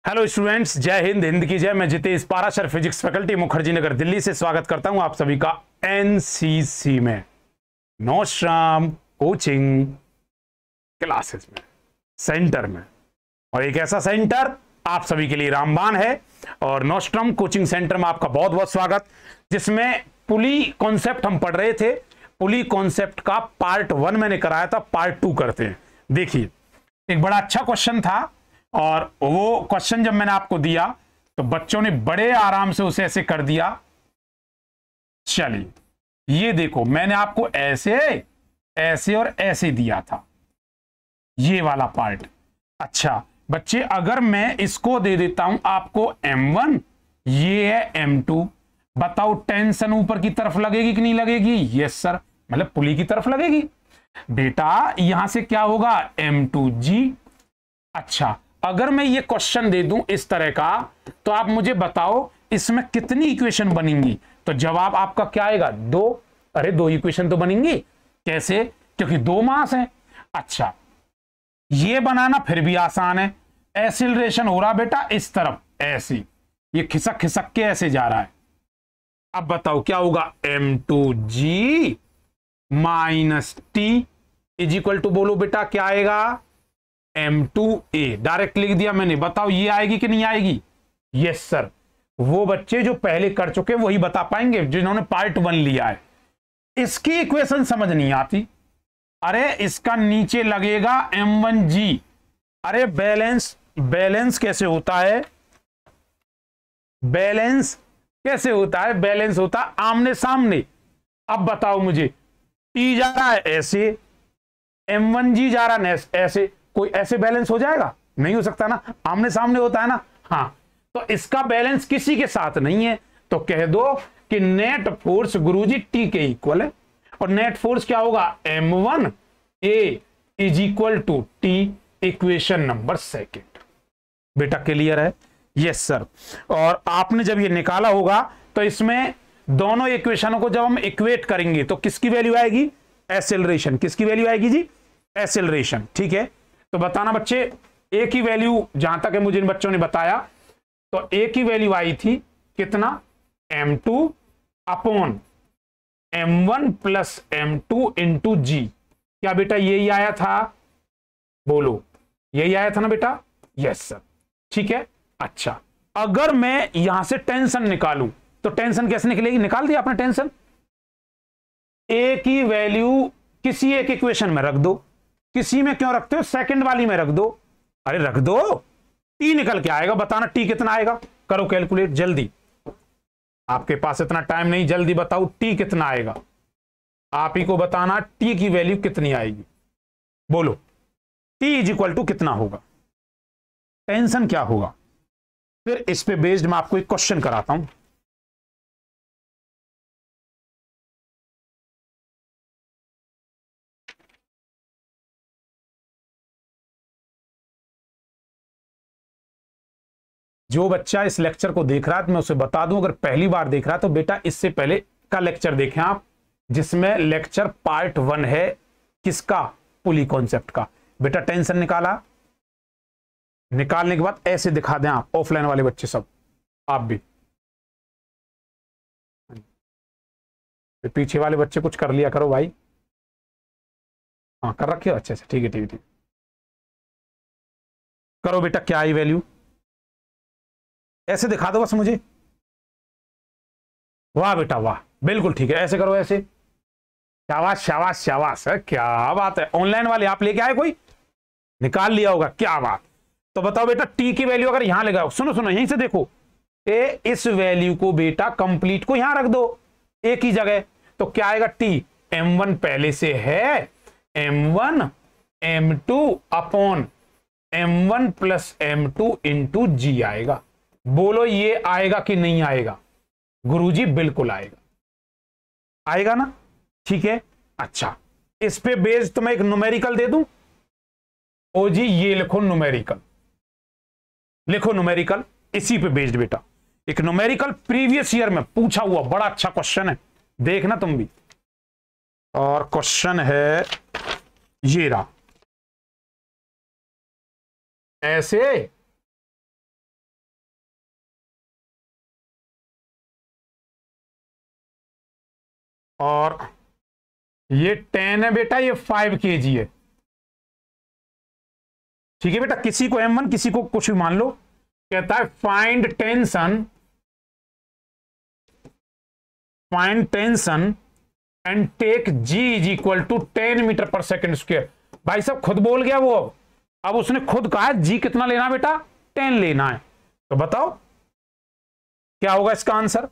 Hello students, जय हिंद। हिंद की जय। मैं जितेश पाराशर, फिजिक्स फैकल्टी, मुखर्जी नगर, दिल्ली से स्वागत करता हूं आप सभी का एनसीसी में, नौश्राम कोचिंग क्लासेस में, सेंटर में। और एक ऐसा सेंटर आप सभी के लिए रामबाण है। और नौश्राम कोचिंग सेंटर में आपका बहुत बहुत स्वागत, जिसमें पुली कॉन्सेप्ट हम पढ़ रहे थे। पुली कॉन्सेप्ट का पार्ट 1 मैंने कराया था, पार्ट 2 करते हैं। देखिए, एक बड़ा अच्छा क्वेश्चन था और वो क्वेश्चन जब मैंने आपको दिया तो बच्चों ने बड़े आराम से उसे ऐसे कर दिया। चलिए, ये देखो, मैंने आपको ऐसे ऐसे और ऐसे दिया था, ये वाला पार्ट। अच्छा बच्चे, अगर मैं इसको दे देता हूं आपको M1, ये है M2, बताओ टेंशन ऊपर की तरफ लगेगी कि नहीं लगेगी? यस सर, मतलब पुली की तरफ लगेगी। बेटा यहां से क्या होगा? M2G। अच्छा, अगर मैं ये क्वेश्चन दे दूं इस तरह का, तो आप मुझे बताओ इसमें कितनी इक्वेशन बनेंगी? तो जवाब आपका क्या आएगा? 2। अरे 2 इक्वेशन तो बनेंगी। कैसे? क्योंकि 2 मास है। अच्छा, ये बनाना फिर भी आसान है। एक्सीलरेशन हो रहा बेटा इस तरफ, ऐसी, ये खिसक खिसक के ऐसे जा रहा है। अब बताओ क्या होगा? M2G minus T is equal to, बोलो बेटा क्या आएगा? M2A। डायरेक्ट लिख दिया मैंने। बताओ ये आएगी कि नहीं आएगी? Yes sir. वो बच्चे जो पहले कर चुके वही बता पाएंगे, जिन्होंने पार्ट 1 लिया है। इसकी इक्वेशन समझ नहीं आती। अरे इसका नीचे लगेगा M1G। अरे बैलेंस कैसे होता है? बैलेंस कैसे होता है? बैलेंस होता है आमने सामने। अब बताओ मुझे, T जा रहा है ऐसे, M1G जा रहा है ऐसे, कोई ऐसे बैलेंस हो जाएगा? नहीं हो सकता ना, आमने सामने होता है ना। हाँ, तो इसका बैलेंस किसी के साथ नहीं है, तो कह दो कि नेट फोर्स गुरुजी T के इक्वल है। और नेट फोर्स क्या होगा? M1A is equal to T, equation number 2। बेटा क्लियर है? Yes sir. और आपने जब ये निकाला होगा तो इसमें दोनों इक्वेशनों को जब हम इक्वेट करेंगे तो किसकी वैल्यू आएगी? एक्सेलरेशन। किसकी वैल्यू आएगी जी? एक्सेलरेशन। ठीक है, तो बताना बच्चे, ए की वैल्यू जहां तक है मुझे इन बच्चों ने बताया, तो ए की वैल्यू आई थी कितना? M2 upon M1 plus M2 into G। क्या बेटा यही आया था? बोलो, यही आया था ना बेटा? Yes sir. ठीक है। अच्छा, अगर मैं यहां से टेंशन निकालूं तो टेंशन कैसे निकलेगी? निकाल दिया आपने टेंशन। ए की वैल्यू किसी एक इक्वेशन में रख दो। किसी में क्यों रखते हो? सेकंड वाली में रख दो। अरे रख दो, T निकल के आएगा। बताना T कितना आएगा? करो कैलकुलेट जल्दी, आपके पास इतना टाइम नहीं, जल्दी बताओ T कितना आएगा। आप ही को बताना T की वैल्यू कितनी आएगी। बोलो, T इज इक्वल टू कितना होगा? टेंशन क्या होगा? फिर इस पे बेस्ड मैं आपको एक क्वेश्चन कराता हूं। जो बच्चा इस लेक्चर को देख रहा है, मैं उसे बता दूं, अगर पहली बार देख रहा है तो बेटा इससे पहले का लेक्चर देखें आप, जिसमें लेक्चर पार्ट 1 है। किसका? पुली कॉन्सेप्ट का। बेटा टेंशन निकाला, निकालने के बाद ऐसे दिखा दें आप, ऑफलाइन वाले बच्चे सब, आप भी। पीछे वाले बच्चे कुछ कर लिया करो भाई। हाँ कर रखे हो? अच्छा अच्छा, ठीक है ठीक है ठीक। करो बेटा, क्या आई वैल्यू? ऐसे दिखा दो बस मुझे। वाह बेटा वाह, बिल्कुल ठीक है, ऐसे करो, ऐसे। शाबाश शाबाश शाबाश है, क्या बात है। ऑनलाइन वाले आप लेके आए, कोई निकाल लिया होगा, क्या बात। तो बताओ बेटा, टी की वैल्यू अगर यहां लगाओ, सुनो सुनो यहीं से देखो, इस वैल्यू को बेटा कंप्लीट को यहां रख दो एक ही जगह, तो क्या आएगा? T, M1 पहले से है, M1 M2 upon M1 plus M2 into G आएगा। बोलो ये आएगा कि नहीं आएगा? गुरुजी बिल्कुल आएगा, आएगा ना? ठीक है। अच्छा, इस पे बेस्ड तो मैं एक न्यूमेरिकल दे दूं। ओ जी, ये लिखो न्यूमेरिकल, लिखो न्यूमेरिकल, इसी पे बेस्ड बेटा एक न्यूमेरिकल प्रीवियस ईयर में पूछा हुआ बड़ा अच्छा क्वेश्चन है, देखना तुम भी। और क्वेश्चन है ये रहा, ऐसे और ये 10 है बेटा, ये 5 kg है। ठीक है बेटा, किसी को M1 किसी को कुछ भी मान लो। कहता है find tension and take G is equal to 10 metre per second square. भाई साहब खुद बोल गया वो। अब उसने खुद कहा है G कितना लेना बेटा, 10 लेना है। तो बताओ क्या होगा इसका answer.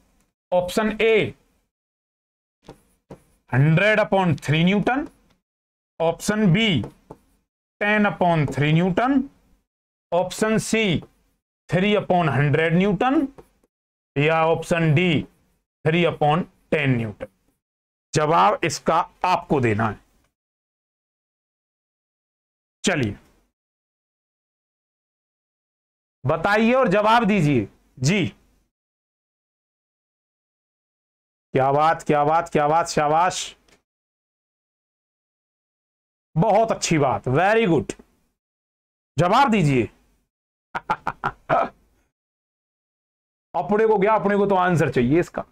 Option A 100/3 newton, option B 10/3 newton, option C 3/100 newton, या ऑप्शन डी 3/10 न्यूटन। जवाब इसका आपको देना है। चलिए बताइए और जवाब दीजिए जी। क्या बात, क्या बात, क्या बात, शाबाश, बहुत अच्छी बात, वेरी गुड। जवाब दीजिए। अपने को क्या, अपने को तो आंसर चाहिए इसका।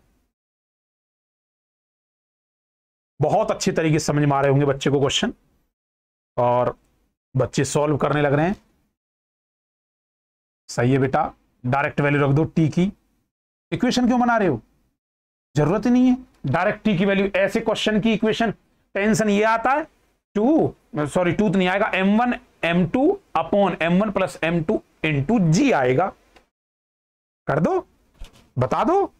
बहुत अच्छी तरीके से समझ में आ रहे होंगे बच्चे को क्वेश्चन, और बच्चे सॉल्व करने लग रहे हैं। सही है बेटा, डायरेक्ट वैल्यू रख दो टी की। इक्वेशन क्यों बना रहे हो, जरूरत ही नहीं है। डायरेक्ट टी की वैल्यू, ऐसे क्वेश्चन की इक्वेशन टेंशन ये आता है 2 तो नहीं आएगा, M1 M2 upon M1 plus M2 into G आएगा। कर दो, बता दो।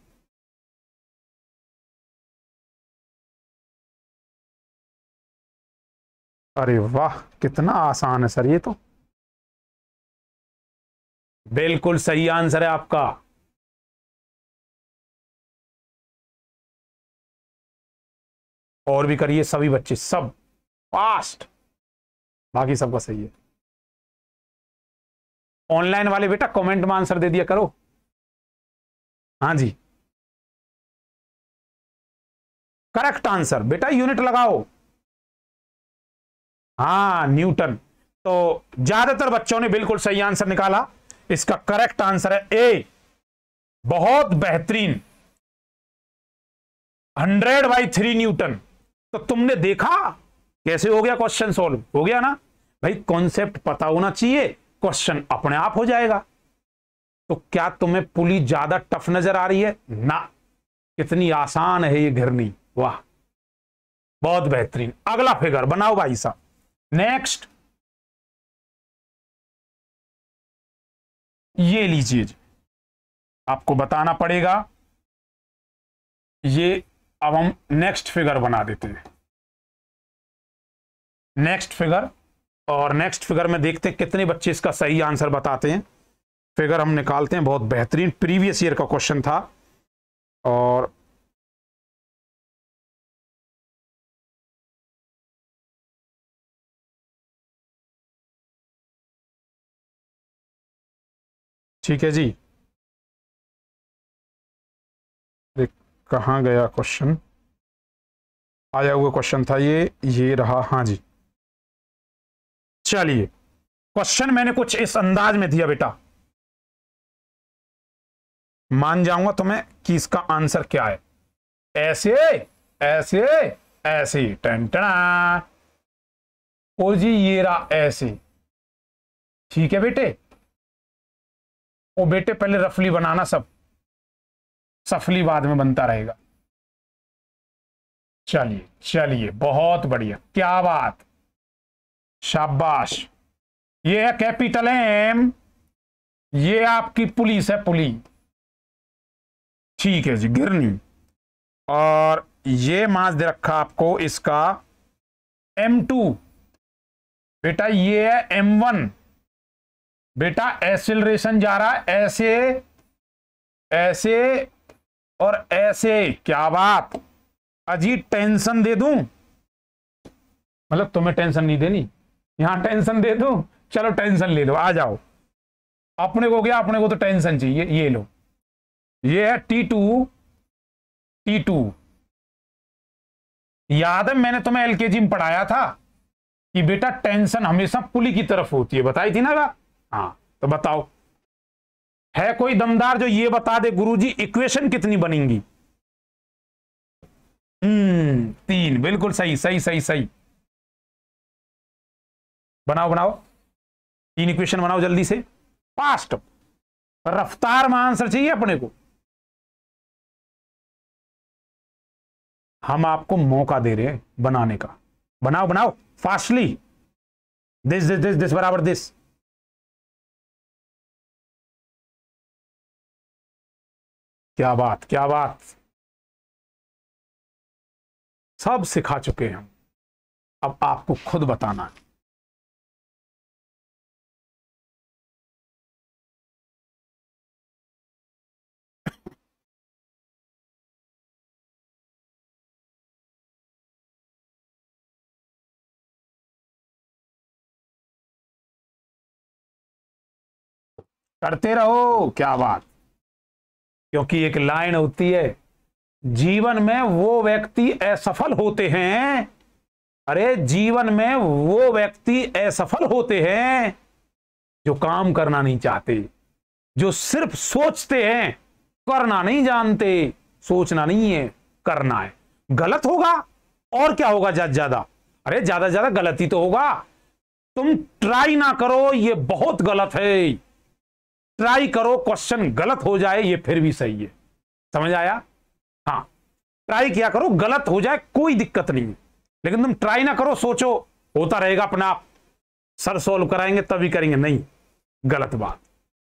अरे वाह, कितना आसान है सर ये तो। बिल्कुल सही आंसर है आपका। और भी करिए सभी बच्चे, सब फास्ट, बाकी सबका सही है। ऑनलाइन वाले बेटा कमेंट में आंसर दे दिया करो। हाँ जी, करेक्ट आंसर बेटा, यूनिट लगाओ। हाँ न्यूटन। तो ज्यादातर बच्चों ने बिल्कुल सही आंसर निकाला। इसका करेक्ट आंसर है ए, बहुत बेहतरीन, 100/3 न्यूटन। तो तुमने देखा कैसे हो गया क्वेश्चन सॉल्व, हो गया ना भाई। कॉन्सेप्ट पता होना चाहिए, क्वेश्चन अपने आप हो जाएगा। तो क्या तुम्हें पुली ज्यादा टफ नजर आ रही है ना, कितनी आसान है ये घिरनी, वाह बहुत बेहतरीन। अगला फिगर बनाओ भाई साहब। नेक्स्ट ये लीजिए जी, आपको बताना पड़ेगा ये। अब हम नेक्स्ट फिगर बना देते हैं, नेक्स्ट फिगर। और नेक्स्ट फिगर में देखते हैं कितने बच्चे इसका सही आंसर बताते हैं। फिगर हम निकालते हैं, बहुत बेहतरीन प्रीवियस ईयर का क्वेश्चन था। और ठीक है जी, कहां गया क्वेश्चन, आया हुआ क्वेश्चन था ये रहा। हाँ जी, चलिए क्वेश्चन मैंने कुछ इस अंदाज में दिया बेटा, मान जाऊंगा तुम्हें कि इसका आंसर क्या है। ऐसे ऐसे ऐसे टंटना, और जी ये रहा ऐसे। ठीक है बेटे, ओ बेटे पहले रफली बनाना, सब सफली बाद में बनता रहेगा। चलिए चलिए, बहुत बढ़िया, क्या बात, शाबाश। ये है कैपिटल एम, ये आपकी पुलिस है, पुली। ठीक है जी, गिरनी। और ये मास दे रखा आपको इसका M2 बेटा, ये है M1 बेटा। एक्सीलरेशन जा रहा है ऐसे ऐसे और ऐसे, क्या बात। अजी टेंशन दे दूं, मतलब तुम्हें टेंशन नहीं देनी, यहां टेंशन दे दूं, चलो टेंशन ले लो, आ जाओ। अपने को क्या, अपने को तो टेंशन चाहिए, ये लो। ये है T2। याद है मैंने तुम्हें एलकेजी में पढ़ाया था कि बेटा टेंशन हमेशा पुली की तरफ होती है, बताई थी ना। हाँ तो बताओ, है कोई दमदार जो ये बता दे गुरुजी इक्वेशन कितनी बनेंगी। तीन, बिल्कुल सही सही सही सही। बनाओ बनाओ, तीन इक्वेशन बनाओ जल्दी से, फास्ट, रफ्तार में आंसर चाहिए अपने को। हम आपको मौका दे रहे हैं बनाने का, बनाओ बनाओ फास्टली। दिस बराबर दिस। क्या बात क्या बात, सब सिखा चुके हैं हम, अब आपको खुद बताना है। करते रहो, क्या बात। क्योंकि एक लाइन होती है, जीवन में वो व्यक्ति असफल होते हैं, अरे जीवन में वो व्यक्ति असफल होते हैं जो काम करना नहीं चाहते, जो सिर्फ सोचते हैं, करना नहीं जानते। सोचना नहीं है, करना है। गलत होगा और क्या होगा, ज्यादा ज्यादा, अरे ज्यादा ज्यादा गलत ही तो होगा। तुम ट्राई ना करो, ये बहुत गलत है। ट्राई करो, क्वेश्चन गलत हो जाए ये फिर भी सही है। समझ आया? हाँ, ट्राई किया करो, गलत हो जाए कोई दिक्कत नहीं है, लेकिन तुम ट्राई ना करो, सोचो होता रहेगा अपना आप, सर सोल्व कराएंगे तभी करेंगे, नहीं, गलत बात।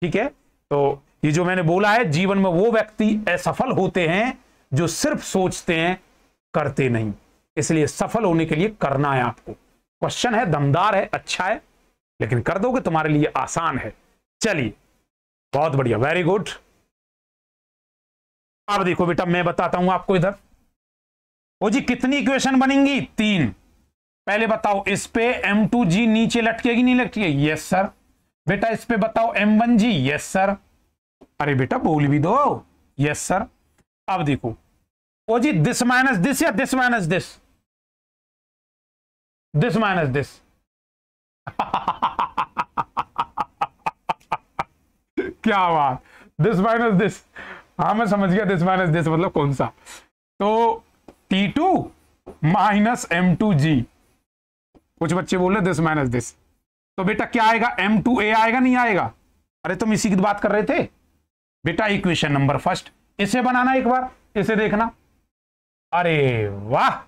ठीक है, तो ये जो मैंने बोला है, जीवन में वो व्यक्ति असफल होते हैं जो सिर्फ सोचते हैं, करते नहीं। इसलिए सफल होने के लिए करना है आपको। क्वेश्चन है, दमदार है, अच्छा है, लेकिन कर दोगे तुम्हारे लिए आसान है। चलिए, बहुत बढ़िया, वेरी गुड। अब देखो बेटा, मैं बताता हूं आपको इधर। ओ जी, कितनी इक्वेशन बनेंगी? तीन। पहले बताओ, इस पे M2G नीचे लटकेगी नहीं लटकेगी? Yes sir. बेटा इस पे बताओ M1G। Yes sir. अरे बेटा बोल भी दो। Yes sir. अब देखो, ओ जी, दिस माइनस दिस या this minus this? This minus this. क्या बात, दिस माइनस दिस। हाँ मैं समझ गया, दिस माइनस दिस मतलब कौन सा। तो T2 माइनस M2G, कुछ बच्चे बोल रहे दिस माइनस दिस, तो बेटा क्या आएगा? M2A आएगा, नहीं आएगा? अरे तुम इसी की बात कर रहे थे बेटा। इक्वेशन नंबर फर्स्ट, इसे बनाना एक बार, इसे देखना। अरे वाह,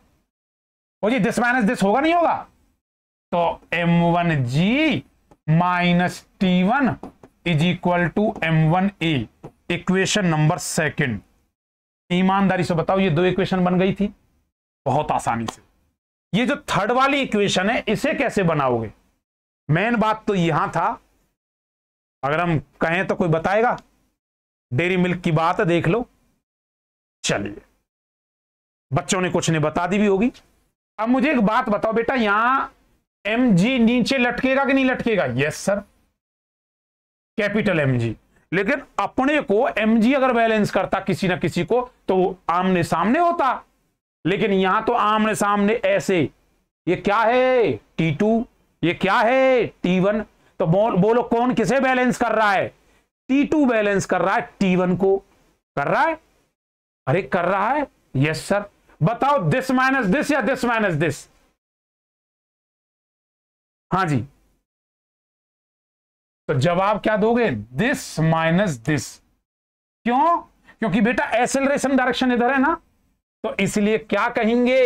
ओ जी, दिस माइनस दिस होगा नहीं होगा? तो M1G minus T1 is equal to M1A, equation number second. ईमानदारी से बताओ, ये दो इक्वेशन बन गई थी बहुत आसानी से। ये जो थर्ड वाली इक्वेशन है, इसे कैसे बनाओगे? मेन बात तो यहां था, अगर हम कहें तो कोई बताएगा? डेयरी मिल्क की बात है, देख लो। चलिए, बच्चों ने कुछ ने बता दी भी होगी। अब मुझे एक बात बताओ बेटा, यहां MG नीचे लटकेगा कि नहीं लटकेगा? Yes sir, capital MG। लेकिन अपने को MG अगर बैलेंस करता किसी ना किसी को, तो आमने सामने होता, लेकिन यहां तो आमने सामने ऐसे। ये क्या है? T2, ये क्या है? T1। तो बोलो कौन किसे बैलेंस कर रहा है? T2 बैलेंस कर रहा है T1 को। कर रहा है? अरे कर रहा है। Yes sir. बताओ, दिस माइनस दिस या दिस माइनस दिस? हाँ जी, तो जवाब क्या दोगे? This minus this. क्यों? क्योंकि बेटा एक्सेलरेशन डायरेक्शन इधर है ना, तो इसलिए क्या कहेंगे?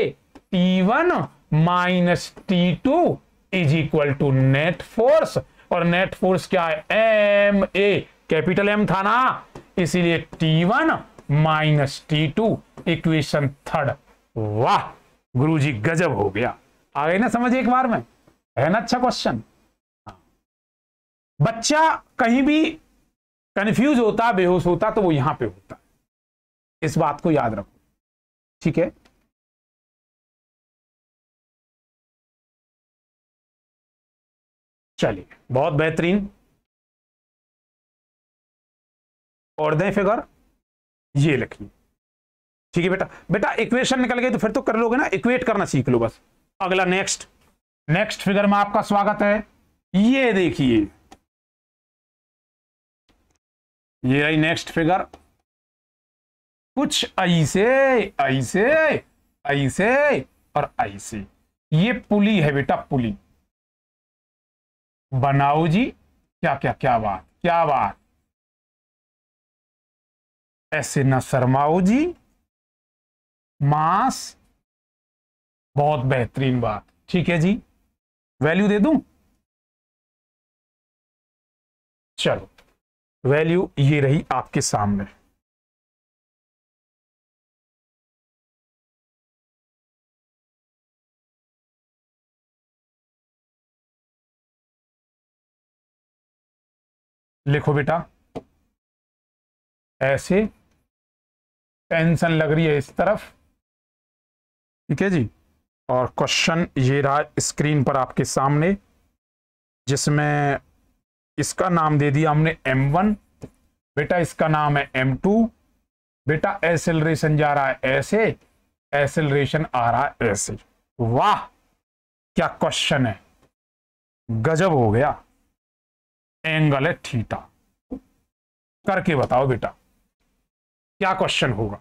T1 minus T2 is equal to net force. और नेट फोर्स क्या है? MA, कैपिटल M था ना, इसीलिए T1 minus T2, equation third. वाह गुरुजी, गजब हो गया। आ गई ना समझ एक बार में? है ना अच्छा क्वेश्चन? बच्चा कहीं भी कंफ्यूज होता, बेहोश होता, तो वो यहां पे होता। इस बात को याद रखो, ठीक है? चलिए, बहुत बेहतरीन। और दें फिगर, ये लिखिए। ठीक है बेटा। बेटा इक्वेशन निकल गई तो फिर तो कर लोगे ना, इक्वेट करना सीख लो बस। अगला नेक्स्ट, नेक्स्ट फिगर में आपका स्वागत है। ये देखिए, ये रही नेक्स्ट फिगर। कुछ ऐसे ऐसे ऐसे और ऐसे, ये पुली है बेटा, पुली। बनाओ जी, क्या क्या क्या बात, क्या बात। ऐसे न शर्माओ जी, मास, बहुत बेहतरीन बात। ठीक है जी, वैल्यू दे दूं? चलो, वैल्यू ये रही आपके सामने। लिखो बेटा, ऐसे टेंशन लग रही है इस तरफ, ठीक है जी। और क्वेश्चन ये रहा स्क्रीन पर आपके सामने, जिसमें इसका नाम दे दिया हमने M1, बेटा इसका नाम है M2। बेटा एसेलरेशन जा रहा है ऐसे, एसेलरेशन आ रहा है ऐसे। वाह, क्या क्वेश्चन है, गजब हो गया। एंगल है थीटा, करके बताओ बेटा क्या क्वेश्चन होगा।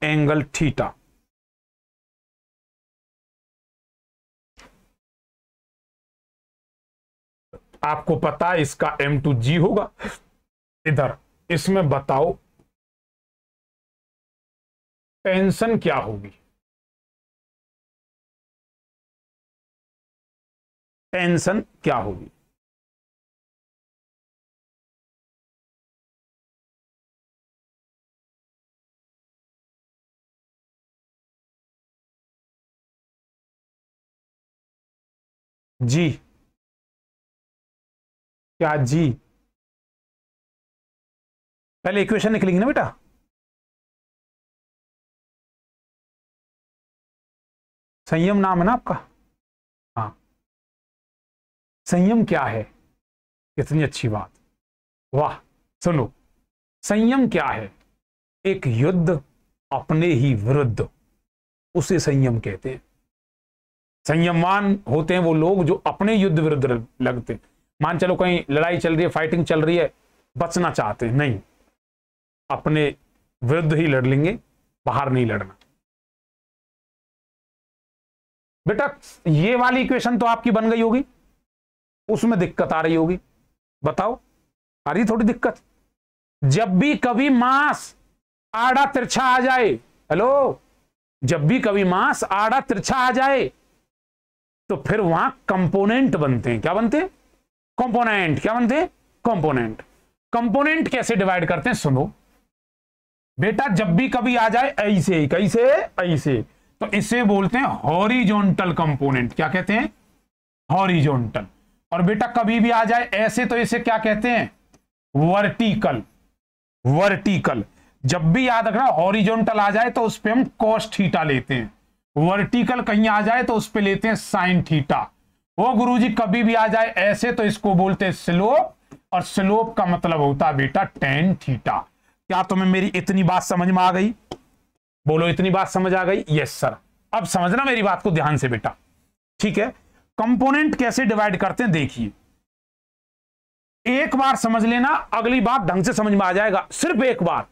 एंगल थीटा, आपको पता है इसका M2G होगा। इधर इसमें बताओ टेंशन क्या होगी, टेंशन क्या होगी। जी, क्या जी? पहले इक्वेशन निकलेंगी ना बेटा। संयम नाम है ना आपका? हाँ, संयम क्या है? कितनी अच्छी बात, वाह। सुनो, संयम क्या है? एक युद्ध अपने ही विरुद्ध, उसे संयम कहते हैं। संयमवान होते हैं वो लोग जो अपने युद्ध विरुद्ध लगते हैं। मान चलो कहीं लड़ाई चल रही है, फाइटिंग चल रही है, बचना चाहते हैं, नहीं, अपने विरुद्ध ही लड़ लेंगे, बाहर नहीं लड़ना। बेटा ये वाली इक्वेशन तो आपकी बन गई होगी, उसमें दिक्कत आ रही होगी, बताओ आ रही थोड़ी दिक्कत? जब भी कभी मास आड़ा तिरछा आ जाए, हेलो, जब भी कभी मास आड़ा तिरछा आ जाए तो फिर वहां कंपोनेंट बनते हैं। क्या बनते हैं? कंपोनेंट। क्या बनते हैं? कंपोनेंट। कंपोनेंट कैसे डिवाइड करते हैं सुनो बेटा, जब भी कभी आ जाए ऐसे, कैसे? ऐसे, तो इसे बोलते हैं हॉरिजॉन्टल कंपोनेंट। क्या कहते हैं? हॉरिजॉन्टल। और बेटा कभी भी आ जाए ऐसे तो इसे क्या कहते हैं? वर्टिकल। वर्टिकल। जब भी याद रखना हॉरिजॉन्टल आ जाए तो उस पे हम कॉस थीटा लेते हैं, वर्टिकल कहीं आ जाए तो उस पे लेते हैं साइन थीटा। वो गुरुजी कभी भी आ जाए ऐसे तो इसको बोलते हैं स्लोप, और स्लोप का मतलब होता है बेटा टेन थीटा। क्या तुम्हें मेरी इतनी बात समझ में आ गई? बोलो, इतनी बात समझ आ गई? Yes sir. अब समझना मेरी बात को ध्यान से बेटा, ठीक है। कंपोनेंट कैसे डिवाइड करते हैं देखिए, एक बार समझ लेना, अगली बात ढंग से समझ में आ जाएगा। सिर्फ एक बार।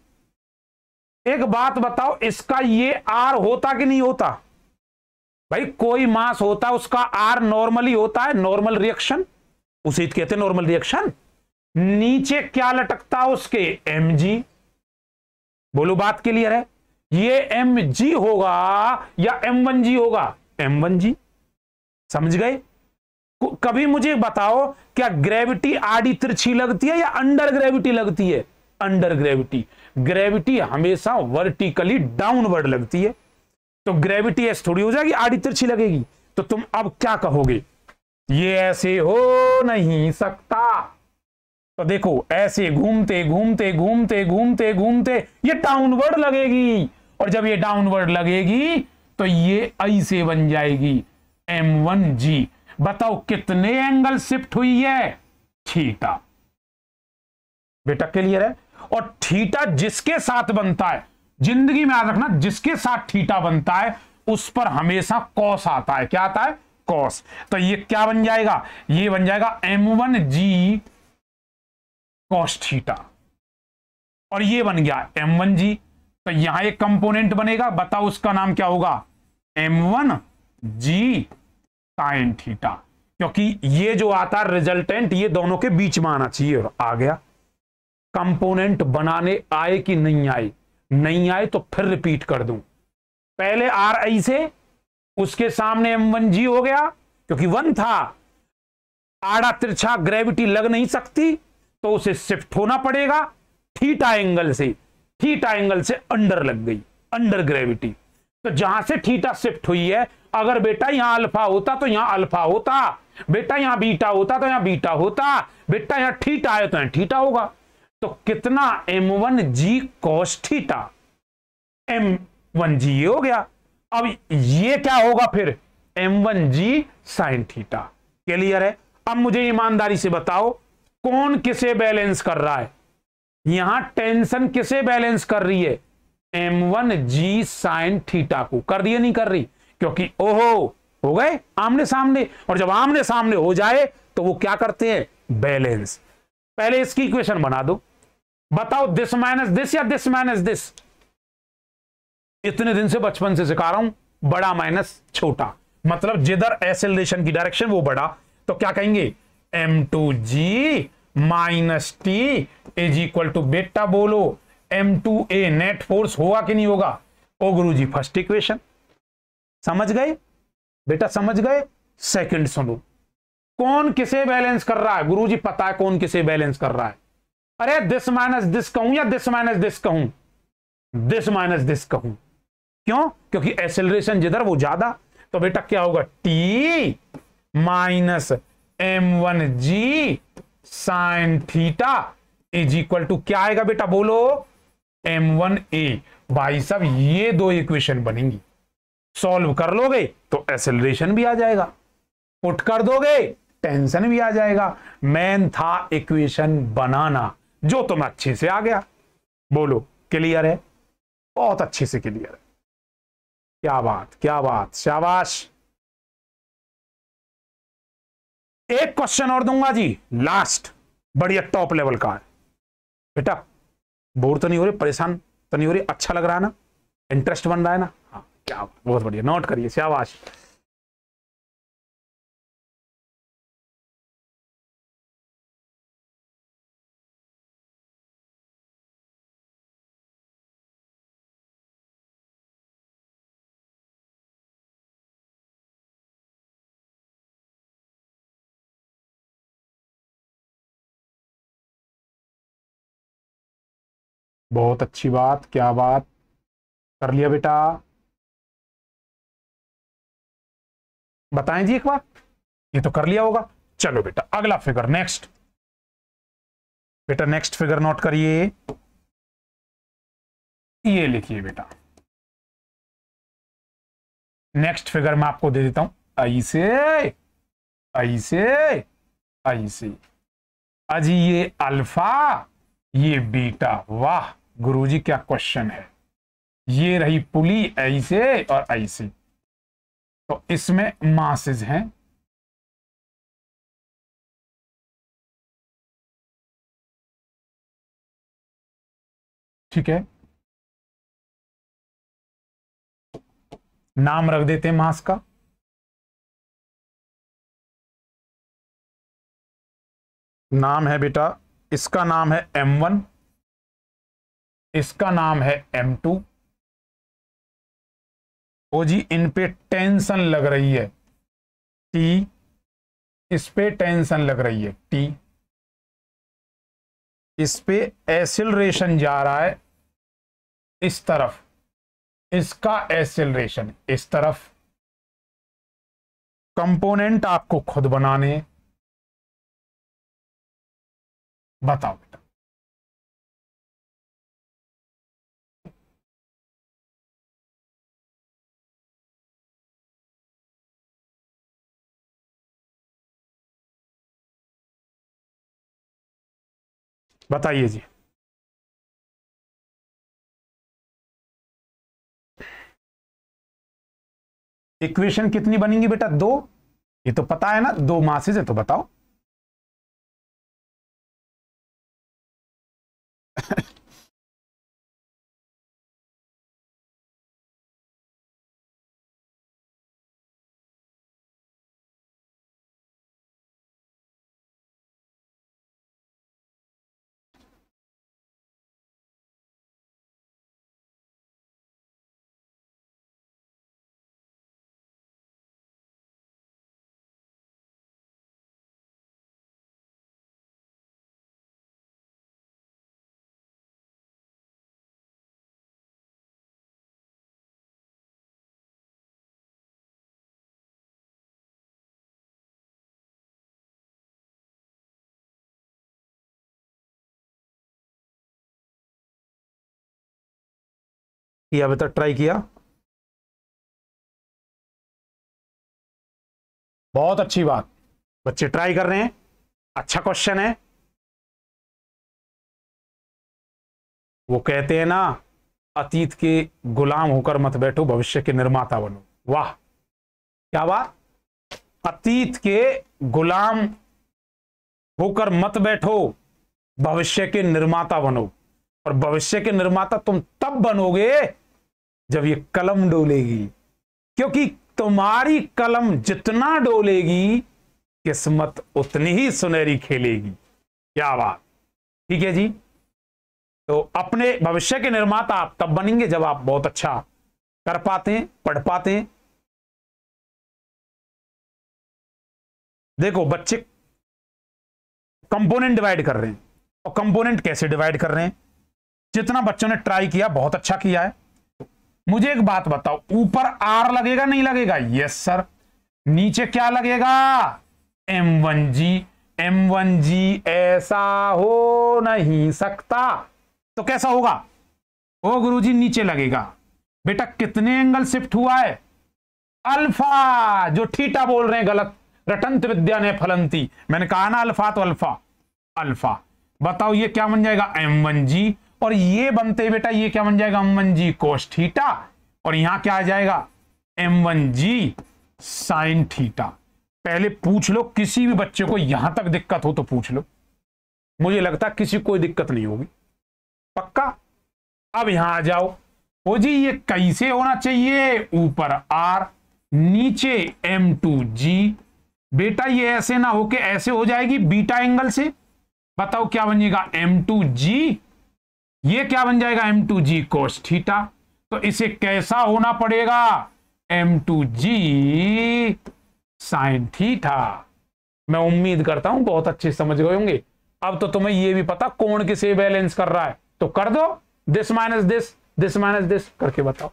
एक बात बताओ, इसका ये आर होता कि नहीं होता? भाई कोई मास होता उसका आर नॉर्मली होता है, नॉर्मल रिएक्शन, उसे कहते हैं नॉर्मल रिएक्शन। नीचे क्या लटकता उसके? mg। बोलो बात क्लियर है? ये mg होगा या m1g होगा? m1g। समझ गए? कभी मुझे बताओ, क्या ग्रेविटी आड़ी तिरछी लगती है या अंडर ग्रेविटी लगती है? Under gravity. ग्रेविटी हमेशा वर्टिकली डाउनवर्ड लगती है, तो ग्रेविटी ऐसे थोड़ी हो जाएगी आड़ी तिरछी लगेगी। तो तुम अब क्या कहोगे? ये ऐसे हो नहीं सकता। तो देखो ऐसे घूमते घूमते घूमते घूमते घूमते ये डाउनवर्ड लगेगी, और जब ये डाउनवर्ड लगेगी तो ये ऐसे बन जाएगी m1g। बताओ कितने एंगल शिफ्ट हुई है? थीटा। बेटा क्लियर है? और थीटा जिसके साथ बनता है, जिंदगी में याद रखना, जिसके साथ थीटा बनता है उस पर हमेशा कॉस आता है। क्या आता है? कॉस। तो ये क्या बन जाएगा? ये बन जाएगा m1g कॉस थीटा, और ये बन गया m1g। तो यहां एक कंपोनेंट बनेगा, बताओ उसका नाम क्या होगा, m1g साइन थीटा, क्योंकि ये जो आता है रिजल्टेंट ये दोनों के बीच में आना चाहिए, और आ गया। कंपोनेंट बनाने आए कि नहीं आए, नहीं आए तो फिर रिपीट कर दूं, पहले आर आई से, उसके सामने m1g हो गया, क्योंकि 1 था, आड़ा तिरछा ग्रेविटी लग नहीं सकती तो उसे शिफ्ट होना पड़ेगा थीटा एंगल से, थीटा एंगल से अंडर लग गई, अंडर ग्रेविटी। तो जहां से थीटा शिफ्ट हुई है, अगर बेटा यहां अल्फा होता तो यहां अल्फा होता, बेटा यहां बीटा होता तो यहां बीटा होता, बेटा यहां थीटा है तो यहां थीटा होगा। तो कितना m1g cos थीटा, m1g ये हो गया। अब ये क्या होगा फिर, m1g sin थीटा। क्लियर है? अब मुझे ईमानदारी से बताओ कौन किसे बैलेंस कर रहा है, यहां टेंशन किसे बैलेंस कर रही है, m1g sin थीटा को। कर रही है नहीं कर रही, क्योंकि ओहो हो गए आमने सामने, और जब आमने सामने हो जाए तो वो क्या करते हैं, बैलेंस। पहले इसकी इक्वेशन बना दो, बताओ दिस माइनस दिस या दिस माइनस दिस। इतने दिन से बचपन से सिखा रहा हूं, बड़ा माइनस छोटा, मतलब जिधर एक्सेलरेशन की डायरेक्शन वो बड़ा, तो क्या कहेंगे, m2g minus T is equal to, बेटा बोलो m2a नेट फोर्स होगा कि नहीं होगा, ओ गुरुजी फर्स्ट इक्वेशन। समझ गए बेटा, समझ गए। सेकंड सुनो, कौन किसे बैलेंस कर रहा है, गुरुजी पता है कौन किसे बैलेंस कर रहा है। अरे दिस माइनस दिस कहूं या दिस माइनस दिस कहूं, दिस माइनस दिस कहूं, क्यों, क्योंकि एक्सेलरेशन जिधर वो ज्यादा, तो बेटा क्या होगा, t minus m1g sine theta is equal to क्या आएगा बेटा बोलो, m1a। भाई साहब ये दो इक्वेशन बनेंगी, सॉल्व कर लोगे तो एक्सेलरेशन भी आ जाएगा, पुट कर दोगे टेंशन भी आ जाएगा। मेन था इक्वेशन बनाना, जो तुम अच्छे से आ गया। बोलो क्लियर है, बहुत अच्छे से क्लियर है, क्या बात क्या बात, शाबाश। एक क्वेश्चन और दूंगा जी, लास्ट, बढ़िया टॉप लेवल का है बेटा। बोर तो नहीं हो रही, परेशान तो नहीं हो रही, अच्छा लग रहा है ना, इंटरेस्ट बन रहा है ना, हाँ क्या, बहुत बढ़िया, नोट करिए, शाबाश। बहुत अच्छी बात, क्या बात, कर लिया बेटा, बताएं जी एक बार, ये तो कर लिया होगा। चलो बेटा अगला फिगर, नेक्स्ट बेटा, नेक्स्ट फिगर नोट करिए, ये लिखिए बेटा, नेक्स्ट फिगर मैं आपको दे देता हूं, ऐसे ऐसे ऐसे, अजी ये अल्फा ये बीटा, वाह गुरुजी क्या क्वेश्चन है। ये रही पुली ऐसे और ऐसे, तो इसमें मासेस हैं, ठीक है, नाम रख देते हैं मास का, नाम है बेटा, इसका नाम है m1, इसका नाम है m2। ओ जी इन पे टेंशन लग रही है T, इस पे टेंशन लग रही है T, इस पे एक्सेलरेशन जा रहा है इस तरफ, इसका एक्सेलरेशन इस तरफ। कंपोनेंट आपको खुद बनाने, बताओ बेटा, बताइए जी। इक्वेशन कितनी बनेंगी बेटा, दो, ये तो पता है ना, दो मासेस है, तो बताओ। किया बेटा, ट्राई किया, बहुत अच्छी बात, बच्चे ट्राई कर रहे हैं, अच्छा क्वेश्चन है। वो कहते हैं ना, अतीत के गुलाम होकर मत बैठो, भविष्य के निर्माता बनो। वाह क्या बात, अतीत के गुलाम होकर मत बैठो, भविष्य के निर्माता बनो। और भविष्य के निर्माता तुम तब बनोगे जब ये कलम डोलेगी, क्योंकि तुम्हारी कलम जितना डोलेगी किस्मत उतनी ही सुनहरी खेलेगी। क्या बात, ठीक है जी। तो अपने भविष्य के निर्माता आप तब बनेंगे जब आप बहुत अच्छा कर पाते हैं, पढ़ पाते हैं। देखो बच्चे कंपोनेंट डिवाइड कर रहे हैं, और कंपोनेंट कैसे डिवाइड कर रहे हैं, जितना बच्चों ने ट्राई किया बहुत अच्छा किया है। मुझे एक बात बताओ, ऊपर आर लगेगा नहीं लगेगा? Yes sir. नीचे क्या लगेगा? M1G। M1G ऐसा हो नहीं सकता, तो कैसा होगा? ओ गुरुजी नीचे लगेगा। बेटा कितने एंगल शिफ्ट हुआ है? अल्फा। जो थीटा बोल रहे हैं गलत, रटंत विद्या ने फलंती, मैंने कहा ना अल्फा तो अल्फा। अल्फा बताओ ये क्या बन जाएगा? M1G। और ये बनते बेटा ये क्या बन जाएगा? M1G cos theta. और यहां क्या आ जाएगा? M1G sine theta. पहले पूछ लो, किसी भी बच्चे को यहां तक दिक्कत हो तो पूछ लो, मुझे लगता है किसी को कोई दिक्कत नहीं होगी, पक्का। अब यहां आ जाओ, ओ जी ये कैसे होना चाहिए? ऊपर R नीचे M2G। बेटा ये ऐसे ना होके ऐसे हो जाएगी बीटा एंगल से। बताओ क्या बनेगा? M2G। ये क्या बन जाएगा? M2G cos theta. तो इसे कैसा होना पड़ेगा? M2G sine theta. मैं उम्मीद करता हूं बहुत अच्छे समझ गए होंगे। अब तो तुम्हें यह भी पता कौन किसे बैलेंस कर रहा है, तो कर दो this minus this, this minus this करके बताओ।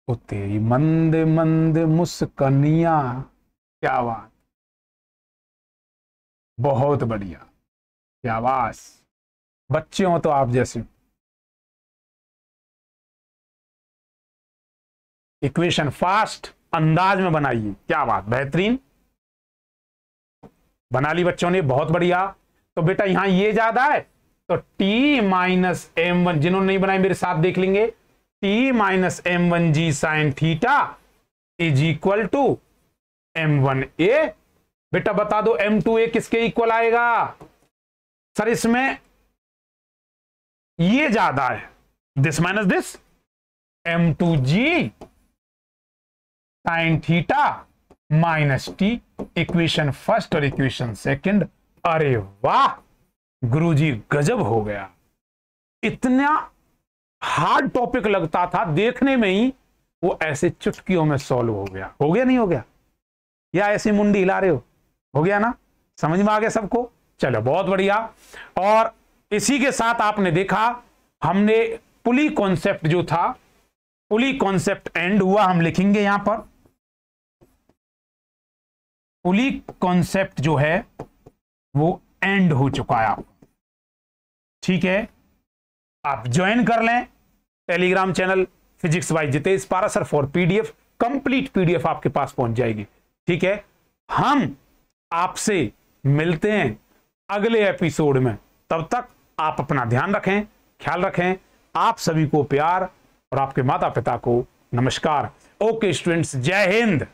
ओ तेरी मंद मंद मुस्कनिया। क्या बात, बहुत बढ़िया, शाबाश। बच्चे हो तो आप जैसे। इक्वेशन फास्ट अंदाज में बनाइए। क्या बात, बेहतरीन बना ली बच्चों ने, बहुत बढ़िया। तो बेटा यहां ये ज्यादा है तो t माइनस M1, जिन्होंने नहीं बनाई मेरे साथ देख लेंगे, t minus M1G sine theta is equal to M1A। बेटा बता दो M2A किसके इक्वल आएगा? सर इसमें ये ज्यादा है, this minus this, M2G sine theta minus T. Equation first और इक्वेशन सेकंड। अरे वाह गुरुजी गजब हो गया। इतना हार्ड टॉपिक लगता था देखने में ही, वो ऐसे चुटकियों में सॉल्व हो गया। हो गया नहीं हो गया? या ऐसी मुंडी हिला रहे हो गया ना? समझ में आ गया सबको? चलो बहुत बढ़िया। और इसी के साथ आपने देखा हमने पुली कॉन्सेप्ट जो था, पुली कॉन्सेप्ट एंड हुआ। हम लिखेंगे यहां पर पुली कॉन्सेप्ट जो है वो एंड हो चुका है। ठीक है, आप ज्वाइन कर लें Telegram channel physics bye Jitesh Parashar for PDF. Complete PDF आपके पास पहुंच जाएगी। ठीक है, हम आपसे मिलते हैं अगले एपिसोड में। तब तक आप अपना ध्यान रखें, ख्याल रखें। आप सभी को प्यार और आपके माता पिता को नमस्कार। ओके स्टूडेंट्स, जय हिंद।